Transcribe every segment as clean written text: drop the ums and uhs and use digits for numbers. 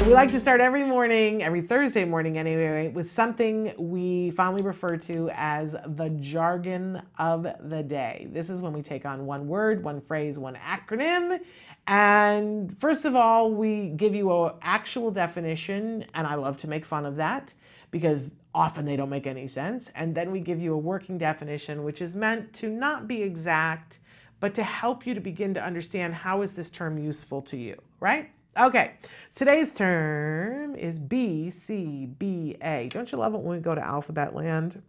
We like to start every morning, every Thursday morning anyway, with something we fondly refer to as the jargon of the day. This is when we take on one word, one phrase, one acronym. And first of all, we give you an actual definition, and I love to make fun of that because often they don't make any sense. And then we give you a working definition, which is meant to not be exact, but to help you to begin to understand how is this term useful to you, right? Okay, today's term is BCBA. Don't you love it when we go to alphabet land?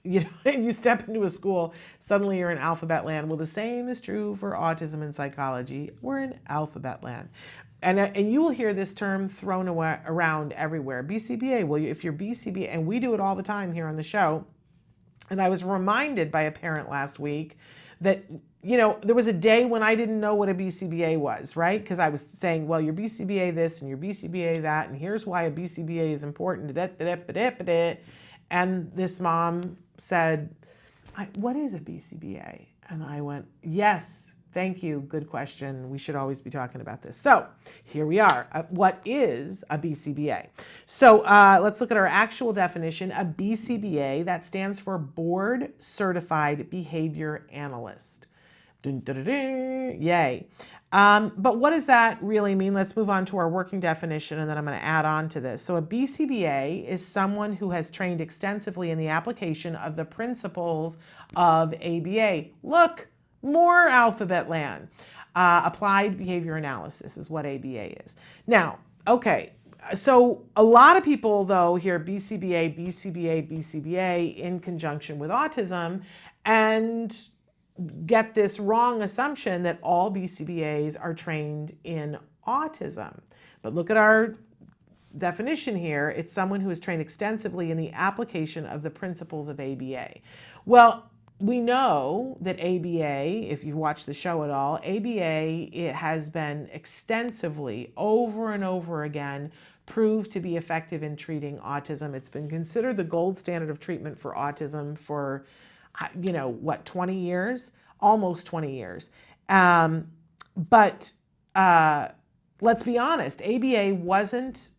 You know, you step into a school, suddenly you're in alphabet land. Well, the same is true for autism and psychology. We're in alphabet land. And you will hear this term thrown around everywhere. BCBA, well, if you're BCBA, and we do it all the time here on the show. And I was reminded by a parent last week that, you know, there was a day when I didn't know what a BCBA was, right? Because I was saying, well, you're BCBA this and you're BCBA that, and here's why a BCBA is important. And this mom said, what is a BCBA? And I went, yes, thank you, good question. We should always be talking about this. So here we are. What is a BCBA? So let's look at our actual definition. A BCBA, that stands for Board Certified Behavior Analyst. Dun, dun, dun, dun, yay. But what does that really mean? Let's move on to our working definition, and then I'm going to add on to this. So a BCBA is someone who has trained extensively in the application of the principles of ABA. Look, more alphabet land. Applied behavior analysis is what ABA is. Now, okay, so a lot of people, though, hear BCBA, BCBA, BCBA in conjunction with autism and get this wrong assumption that all BCBAs are trained in autism. But look at our definition here. It's someone who has trained extensively in the application of the principles of ABA. Well, we know that ABA, if you watch the show at all, ABA, it has been extensively, over and over again, proved to be effective in treating autism. It's been considered the gold standard of treatment for autism for, you know, what, 20 years? Almost 20 years. But let's be honest, ABA wasn't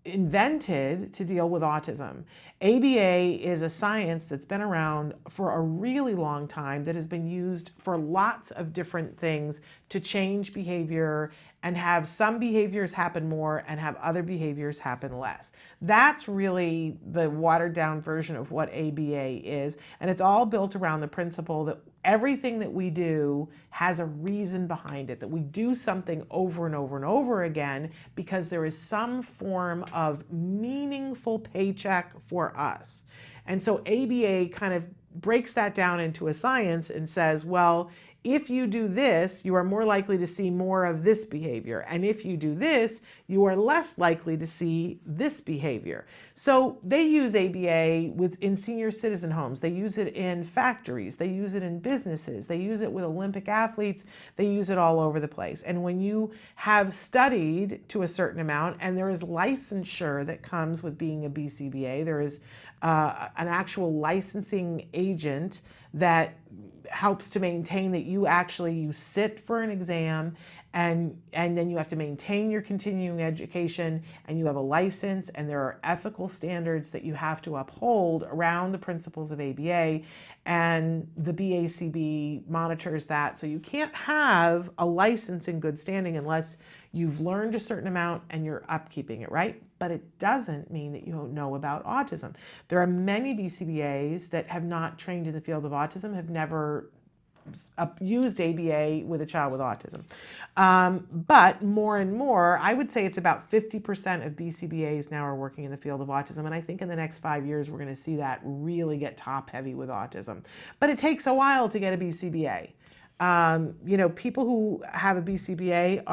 invented to deal with autism. ABA is a science that's been around for a really long time that has been used for lots of different things to change behavior and have some behaviors happen more and have other behaviors happen less. That's really the watered down version of what ABA is. And it's all built around the principle that everything that we do has a reason behind it, that we do something over and over and over again because there is some form of meaningful paycheck for us. And so ABA kind of breaks that down into a science and says, well, if you do this, you are more likely to see more of this behavior. And if you do this, you are less likely to see this behavior. So they use ABA in senior citizen homes. They use it in factories. They use it in businesses. They use it with Olympic athletes. They use it all over the place. And when you have studied to a certain amount, and there is licensure that comes with being a BCBA, there is an actual licensing agent that helps to maintain that you sit for an exam and then you have to maintain your continuing education and you have a license and there are ethical standards that you have to uphold around the principles of ABA, and the BACB monitors that. So you can't have a license in good standing unless you've learned a certain amount and you're upkeeping it, right? But it doesn't mean that you don't know about autism. There are many BCBAs that have not trained in the field of autism, have never used ABA with a child with autism. But more and more, I would say it's about 50% of BCBAs now are working in the field of autism. And I think in the next 5 years, we're going to see that really get top heavy with autism. But it takes a while to get a BCBA. You know, people who have a BCBA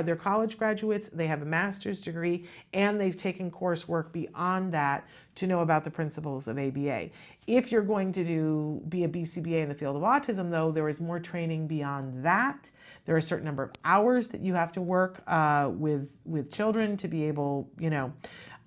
they're college graduates, they have a master's degree, and they've taken coursework beyond that to know about the principles of ABA. If you're going to be a BCBA in the field of autism, though, there is more training beyond that. There are a certain number of hours that you have to work with children to be able, you know,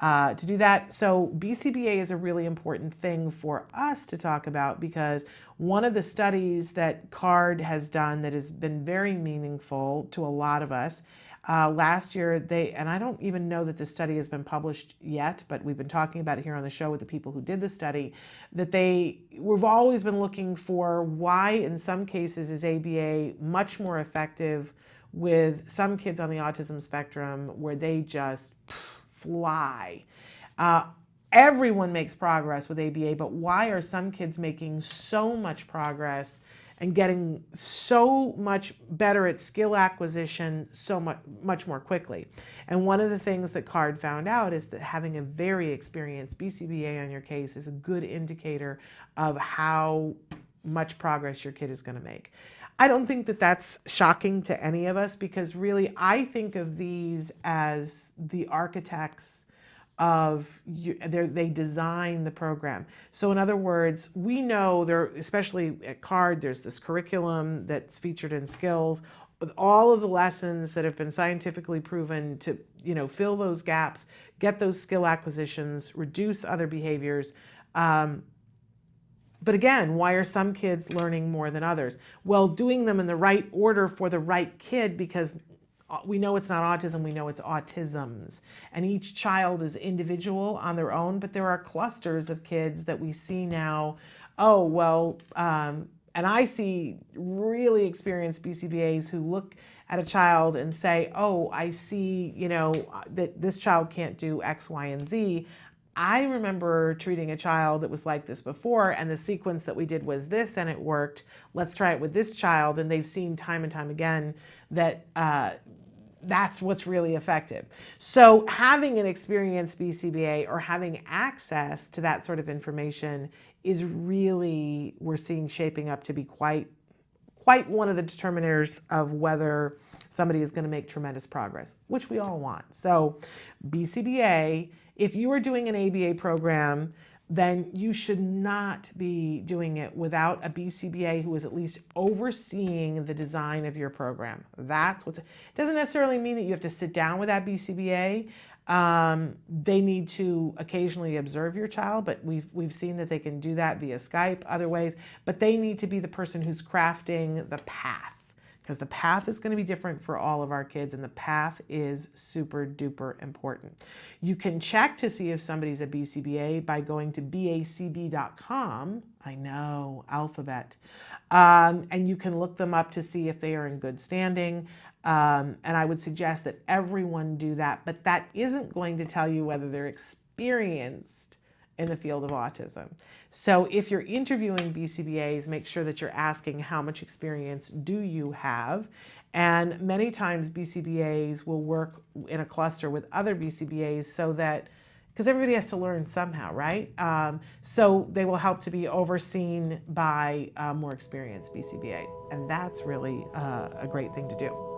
to do that. So BCBA is a really important thing for us to talk about, because one of the studies that CARD has done that has been very meaningful to a lot of us, last year, and I don't even know that this study has been published yet, but we've been talking about it here on the show with the people who did the study, that we've always been looking for why in some cases is ABA much more effective with some kids on the autism spectrum where they just fly. Everyone makes progress with ABA, but why are some kids making so much progress and getting so much better at skill acquisition so much more quickly? And one of the things that CARD found out is that having a very experienced BCBA on your case is a good indicator of how much progress your kid is going to make. I don't think that that's shocking to any of us, because really I think of these as the architects of they design the program. So in other words, we know there, especially at CARD, there's this curriculum that's featured in skills with all of the lessons that have been scientifically proven to, fill those gaps, get those skill acquisitions, reduce other behaviors. But again, why are some kids learning more than others? Well, doing them in the right order for the right kid, because we know it's not autism, we know it's autisms. And each child is individual on their own, but there are clusters of kids that we see now. And I see really experienced BCBAs who look at a child and say, oh, I see, that this child can't do X, Y, and Z. I remember treating a child that was like this before, and the sequence that we did was this, and it worked. Let's try it with this child. And they've seen time and time again that that's what's really effective. So having an experienced BCBA or having access to that sort of information is really, we're seeing shaping up to be quite one of the determiners of whether somebody is going to make tremendous progress, which we all want. So BCBA, if you are doing an ABA program, then you should not be doing it without a BCBA who is at least overseeing the design of your program. It doesn't necessarily mean that you have to sit down with that BCBA. They need to occasionally observe your child, but we've seen that they can do that via Skype, other ways, but they need to be the person who's crafting the path, because the path is going to be different for all of our kids, and the path is super duper important. You can check to see if somebody's a BCBA by going to bacb.com. I know, alphabet. And you can look them up to see if they are in good standing. And I would suggest that everyone do that, but that isn't going to tell you whether they're experienced in the field of autism. So if you're interviewing BCBAs, make sure that you're asking how much experience do you have. And many times BCBAs will work in a cluster with other BCBAs so that, because everybody has to learn somehow, right? So they will help to be overseen by a more experienced BCBA. And that's really a great thing to do.